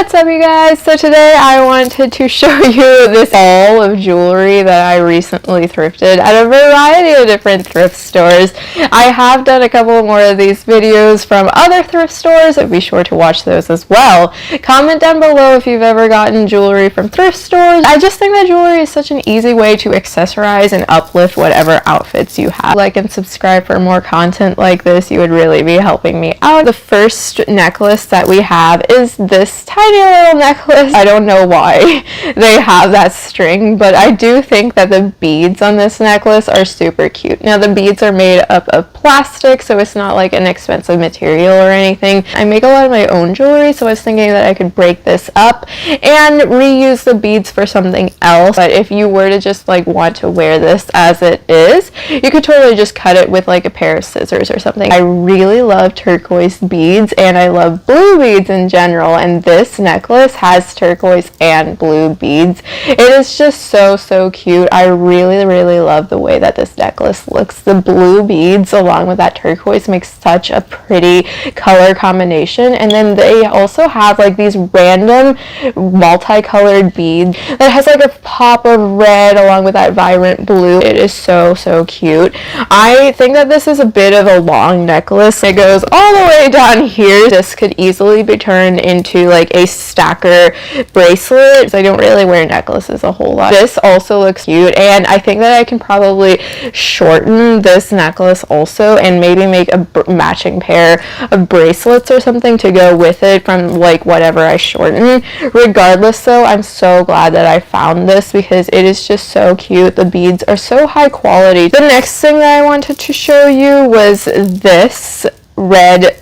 What's up, you guys? So today I wanted to show you this haul of jewelry that I recently thrifted at a variety of different thrift stores. I have done a couple more of these videos from other thrift stores, so be sure to watch those as well. Comment down below if you've ever gotten jewelry from thrift stores. I just think that jewelry is such an easy way to accessorize and uplift whatever outfits you have. Like and subscribe for more content like this. You would really be helping me out. The first necklace that we have is this tiny little necklace. I don't know why they have that string, but I do think that the beads on this necklace are super cute. Now the beads are made up of plastic, so it's not like an expensive material or anything. I make a lot of my own jewelry, so I was thinking that I could break this up and reuse the beads for something else. But if you were to just like want to wear this as it is, you could totally just cut it with like a pair of scissors or something. I really love turquoise beads and I love blue beads in general, and this necklace has turquoise and blue beads. It is just so cute. I really love the way that this necklace looks. The blue beads along with that turquoise makes such a pretty color combination, and then they also have like these random multicolored beads that has like a pop of red along with that vibrant blue. It is so cute. I think that this is a bit of a long necklace. It goes all the way down here. This could easily be turned into like a stacker bracelet. I don't really wear necklaces a whole lot. This also looks cute, and I think that I can probably shorten this necklace also and maybe make a matching pair of bracelets or something to go with it from like whatever I shorten. Regardless though, I'm so glad that I found this because it is just so cute. The beads are so high quality. The next thing that I wanted to show you was this red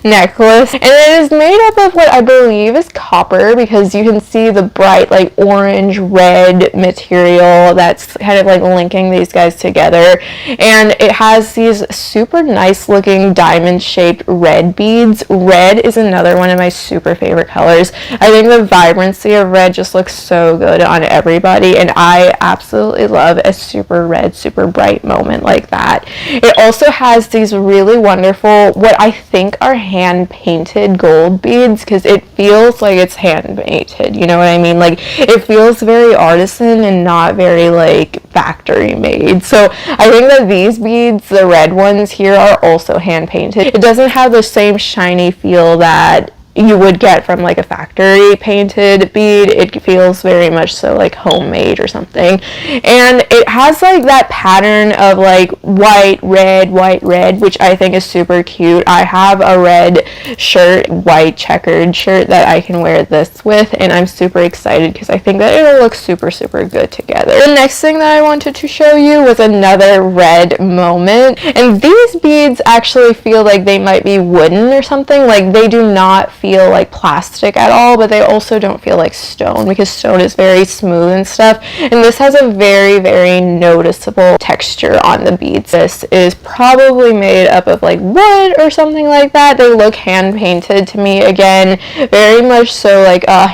necklace, and it is made up of what I believe is copper, because you can see the bright like orange red material that's kind of like linking these guys together, and it has these super nice looking diamond shaped red beads. Red is another one of my super favorite colors. I think the vibrancy of red just looks so good on everybody, and I absolutely love a super red, super bright moment like that. It also has these really wonderful, what I think are hand painted gold beads, because it feels like it's hand painted, you know what I mean? Like it feels very artisan and not very like factory made. So I think that these beads, the red ones here, are also hand painted. It doesn't have the same shiny feel that you would get from like a factory painted bead. It feels very much so like homemade or something, and it has like that pattern of like white red, which I think is super cute. I have a red shirt, white checkered shirt that I can wear this with, and I'm super excited because I think that it'll look super good together. The next thing that I wanted to show you was another red moment, and these beads actually feel like they might be wooden or something. Like they do not feel like plastic at all, but they also don't feel like stone, because stone is very smooth and stuff, and this has a very noticeable texture on the beads. This is probably made up of like wood or something like that. They look hand painted to me. Again, very much so like a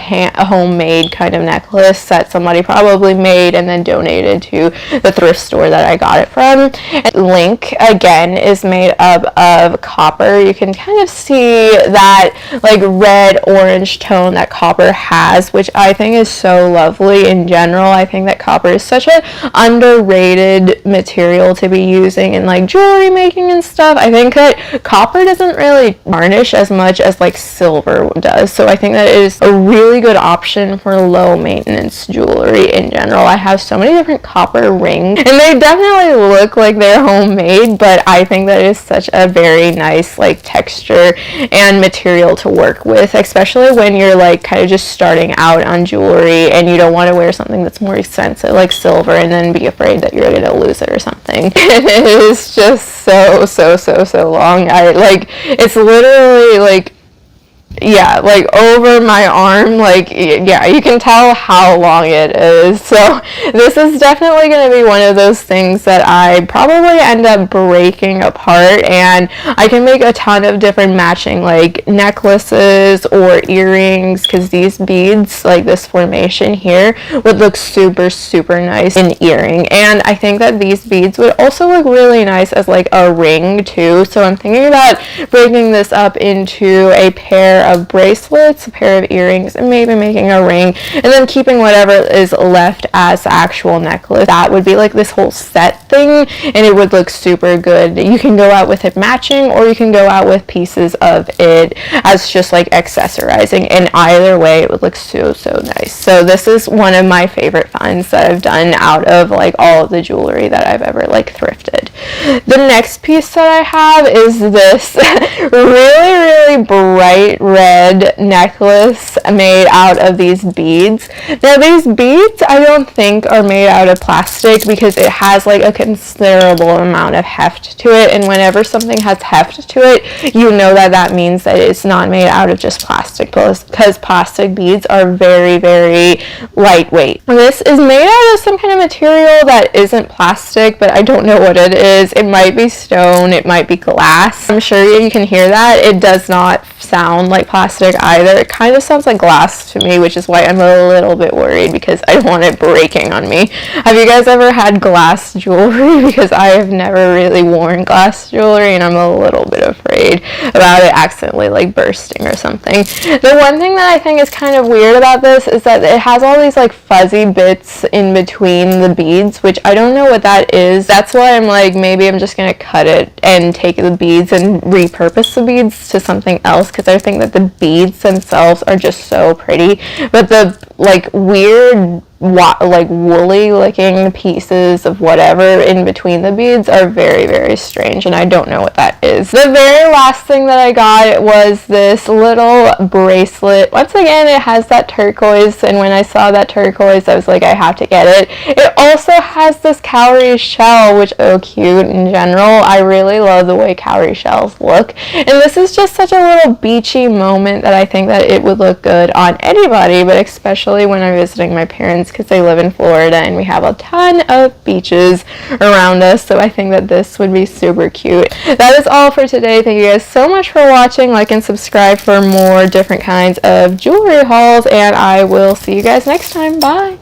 homemade kind of necklace that somebody probably made and then donated to the thrift store that I got it from. And link again is made up of copper. You can kind of see that like red orange tone that copper has, which I think is so lovely in general. I think that copper is such an underrated material to be using in like jewelry making and stuff. I think that copper doesn't really tarnish as much as like silver does, so I think that it is a really good option for low maintenance jewelry in general. I have so many different copper rings, and they definitely look like they're homemade, but I think that it is such a very nice like texture and material to work with, especially when you're like kind of just starting out on jewelry and you don't want to wear something that's more expensive like silver and then be afraid that you're gonna lose it or something. It is just so long. I like, it's literally like, yeah, like over my arm, like, yeah, you can tell how long it is. So this is definitely going to be one of those things that I probably end up breaking apart, and I can make a ton of different matching like necklaces or earrings, because these beads, like this formation here, would look super nice in earring. And I think that these beads would also look really nice as like a ring too. So I'm thinking about breaking this up into a pair pair of bracelets, a pair of earrings, and maybe making a ring, and then keeping whatever is left as the actual necklace. That would be like this whole set thing, and it would look super good. You can go out with it matching, or you can go out with pieces of it as just like accessorizing, and either way it would look so nice. So this is one of my favorite finds that I've done out of like all of the jewelry that I've ever like thrifted. The next piece that I have is this really bright red necklace made out of these beads. Now these beads I don't think are made out of plastic, because it has like a considerable amount of heft to it, and whenever something has heft to it, you know that means that it's not made out of just plastic, because plastic beads are very lightweight. This is made out of some kind of material that isn't plastic, but I don't know what it is. It might be stone, it might be glass. I'm sure you can hear that. It does not sound like plastic either. It kind of sounds like glass to me, which is why I'm a little bit worried, because I don't want it breaking on me. Have you guys ever had glass jewelry? Because I have never really worn glass jewelry, and I'm a little bit afraid about it accidentally like bursting or something. The one thing that I think is kind of weird about this is that it has all these like fuzzy bits in between the beads, which I don't know what that is. That's why I'm like, maybe I'm just gonna cut it and take the beads and repurpose the beads to something else, because I think that the beads themselves are just so pretty, but the like weird like woolly looking pieces of whatever in between the beads are very strange, and I don't know what that is. The very last thing that I got was this little bracelet. Once again, it has that turquoise, and when I saw that turquoise I was like, I have to get it. It also has this cowrie shell, which is so cute in general. I really love the way cowrie shells look, and this is just such a little beachy moment that I think that it would look good on anybody, but especially when I'm visiting my parents, because they live in Florida and we have a ton of beaches around us, so I think that this would be super cute. That is all for today. Thank you guys so much for watching. Like and subscribe for more different kinds of jewelry hauls, and I will see you guys next time. Bye!